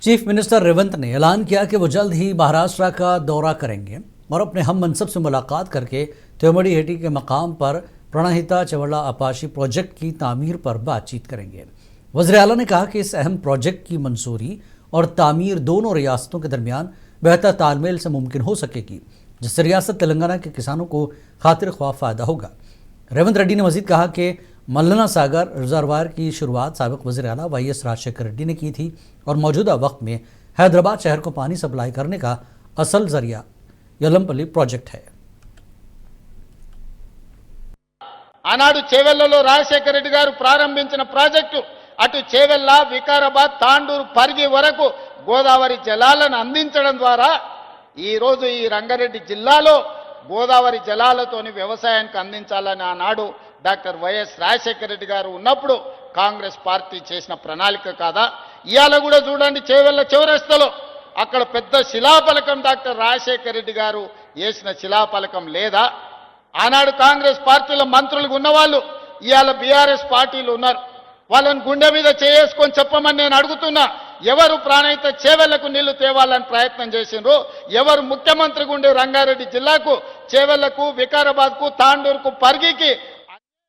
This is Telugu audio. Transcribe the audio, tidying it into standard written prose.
चीफ मिनिस्टर रेवंत ने ऐलान किया कि वो जल्द ही महाराष्ट्र का दौरा करेंगे और अपने हम मनसब से मुलाकात करके त्योमड़ी हेटी के मकाम पर प्रणहिता चवला अपाशी प्रोजेक्ट की तामीर पर बातचीत करेंगे। वज़ीर आला ने कहा कि इस अहम प्रोजेक्ट की मंजूरी और तामीर दोनों रियासतों के दरमियान बेहतर तालमेल से मुमकिन हो सकेगी, जिससे रियासत तेलंगाना के किसानों को खातिर ख्वाह फ़ायदा होगा। रेवंत रेड्डी ने मजीद कहा कि मल्लना सागर रिजर्वायर की शुरुआत साबिक वज़ीर आला वाईएस राजशेखर रेड्डी ने की थी और मौजूदा वक्त में हैदराबाद शहर को पानी सप्लाई करने का असल जरिया यलंपल्ली प्रोजेक्ट है। ఆనాడు చేవెళ్లలో రాజశేఖర రెడ్డి గారు ప్రారంభించిన ప్రాజెక్టు అటు చేవెళ్ల, వికారాబాద్, తాండూరు, పరిగి వరకు గోదావరి జలాలను అందించడం ద్వారా ఈ రోజు ఈ రంగారెడ్డి జిల్లాలో గోదావరి జలాలతోని వ్యవసాయానికి అందించాలని ఆనాడు డాక్టర్ వైఎస్ రాజశేఖర రెడ్డి గారు ఉన్నప్పుడు కాంగ్రెస్ పార్టీ చేసిన ప్రణాళిక కాదా? ఇయాల కూడా చూడండి, చేవెళ్ల చౌరస్తాలో అక్కడ పెద్ద శిలాఫలకం డాక్టర్ రాజశేఖర రెడ్డి గారు వేసిన శిలాఫలకం లేదా? ఆనాడు కాంగ్రెస్ పార్టీలో మంత్రులుగా ఉన్నవాళ్ళు ఇవాళ బీఆర్ఎస్ పార్టీలు ఉన్నారు. వాళ్ళని గుండె మీద చేసుకొని చెప్పమని నేను అడుగుతున్నా. ఎవరు ప్రాణహిత చేవెళ్లకు నీళ్లు తేవాలని ప్రయత్నం చేసిండ్రు? ఎవరు ముఖ్యమంత్రిగా ఉండే రంగారెడ్డి జిల్లాకు, చేవెళ్లకు, వికారాబాద్కు, తాండూరుకు, పరిగికి